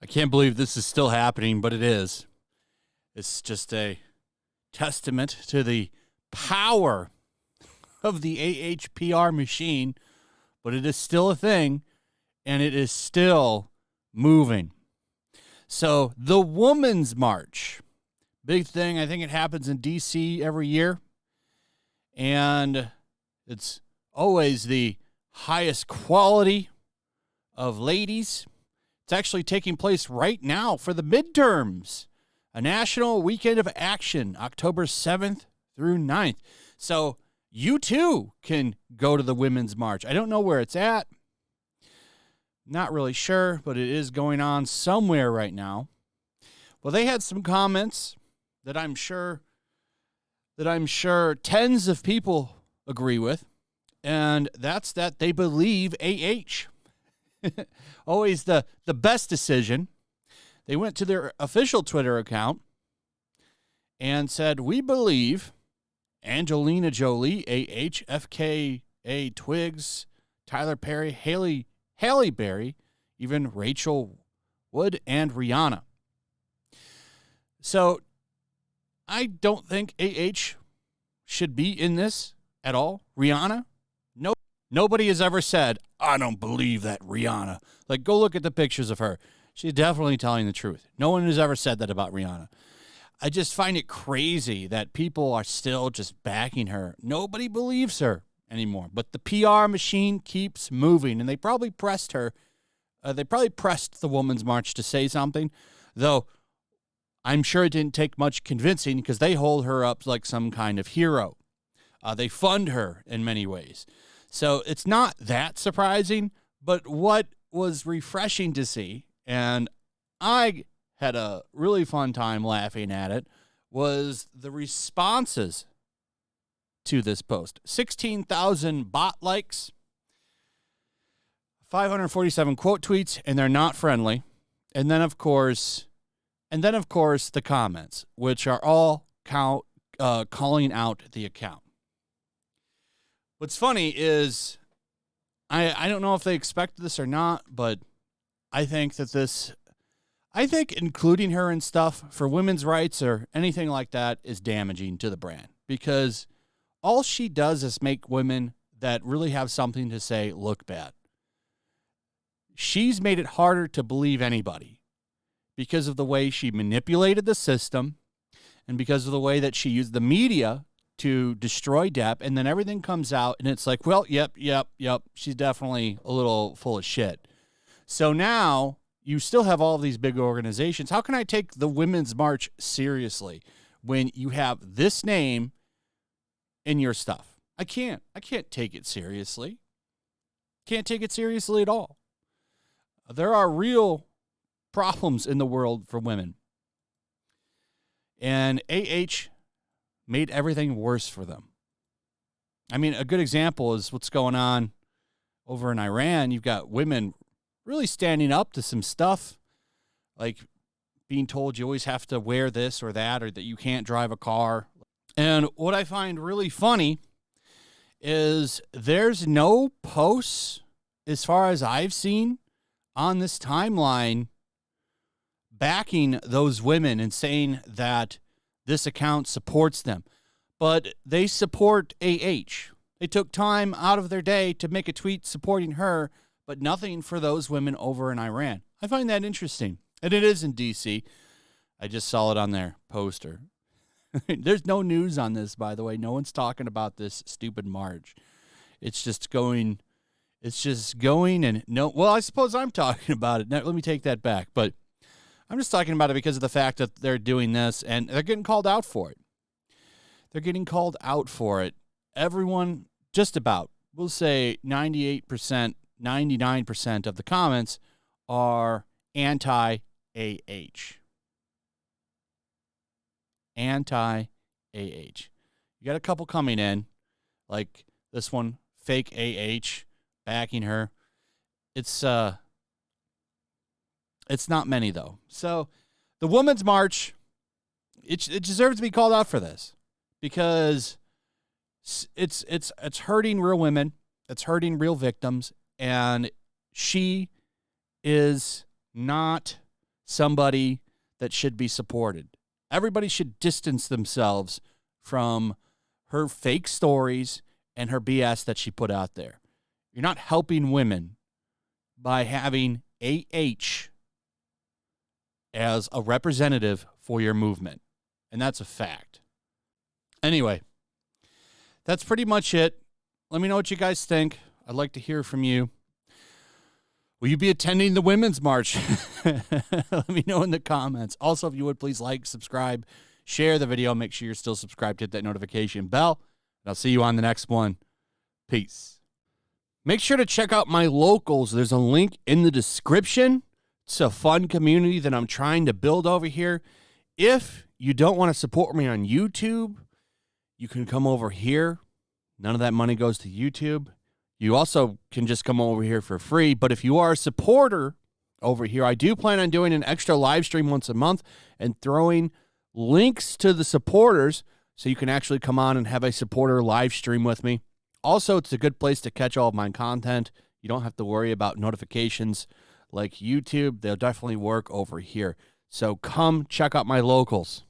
I can't believe this is still happening, but it is. It's just a testament to the power of the AHPR machine, but it is still a thing, and it is still moving. So the Women's March, big thing. I think it happens in D.C. every year, and it's always the highest quality of ladies. It's actually taking place right now for the midterms, a national weekend of action, October 7th through 9th. So you too can go to the Women's March. I don't know where it's at. Not really sure, but it is going on somewhere right now. Well, they had some comments that I'm sure tens of people agree with, and that's that they believe AH. Always the best decision. They went to their official Twitter account and said, "We believe Angelina Jolie, AH, FKA Twigs, Tyler Perry, Halle Berry, even Rachel Wood, and Rihanna." So I don't think AH should be in this at all. Rihanna, nobody has ever said, "I don't believe that Rihanna." Like, go look at the pictures of her. She's definitely telling the truth. No one has ever said that about Rihanna. I just find it crazy that people are still just backing her. Nobody believes her anymore. But the PR machine keeps moving, and they probably pressed her. They probably pressed the Women's March to say something, though I'm sure it didn't take much convincing because they hold her up like some kind of hero. They fund her in many ways. So it's not that surprising, but what was refreshing to see, and I had a really fun time laughing at it, was the responses to this post. 16,000 bot likes, 547 quote tweets, and they're not friendly. And then, of course, the comments, which are all calling out the account. What's funny is I don't know if they expected this or not, but I think including her in stuff for women's rights or anything like that is damaging to the brand, because all she does is make women that really have something to say look bad. She's made it harder to believe anybody because of the way she manipulated the system and because of the way that she used the media to destroy Depp, and then everything comes out, and it's like, well, yep, she's definitely a little full of shit. So now you still have all of these big organizations. How can I take the Women's March seriously when you have this name in your stuff? I can't take it seriously. Can't take it seriously at all. There are real problems in the world for women. And AH made everything worse for them. I mean, a good example is what's going on over in Iran. You've got women really standing up to some stuff, like being told you always have to wear this or that, or that you can't drive a car. And what I find really funny is there's no posts, as far as I've seen, on this timeline backing those women and saying that this account supports them. But they support AH. They took time out of their day to make a tweet supporting her, but nothing for those women over in Iran. I find that interesting. And it is in D.C. I just saw it on their poster. There's no news on this, by the way. No one's talking about this stupid march. It's just going and no, well, I suppose I'm talking about it. Now, let me take that back. But I'm just talking about it because of the fact that they're doing this and they're getting called out for it. They're getting called out for it. Everyone, just about, we'll say 98%, 99% of the comments are anti-AH. Anti-AH. You got a couple coming in, like this one, fake AH, backing her. It's not many, though. So the Women's March, it deserves to be called out for this, because It's hurting real women. It's hurting real victims, and she is not somebody that should be supported. Everybody should distance themselves from her fake stories and her BS that she put out there. You're not helping women by having AH as a representative for your movement, and that's a fact. Anyway, that's pretty much it. Let me know what you guys think. I'd like to hear from you. Will you be attending the Women's March? Let me know in the comments. Also, if you would, please like, subscribe, share the video. Make sure you're still subscribed. Hit that notification bell. And I'll see you on the next one. Peace. Make sure to check out my locals. There's a link in the description. It's a fun community that I'm trying to build over here. If you don't want to support me on YouTube, you can come over here. None of that money goes to YouTube. You also can just come over here for free. But if you are a supporter over here, I do plan on doing an extra live stream once a month and throwing links to the supporters so you can actually come on and have a supporter live stream with me. Also, it's a good place to catch all of my content. You don't have to worry about notifications like YouTube. They'll definitely work over here. So come check out my locals.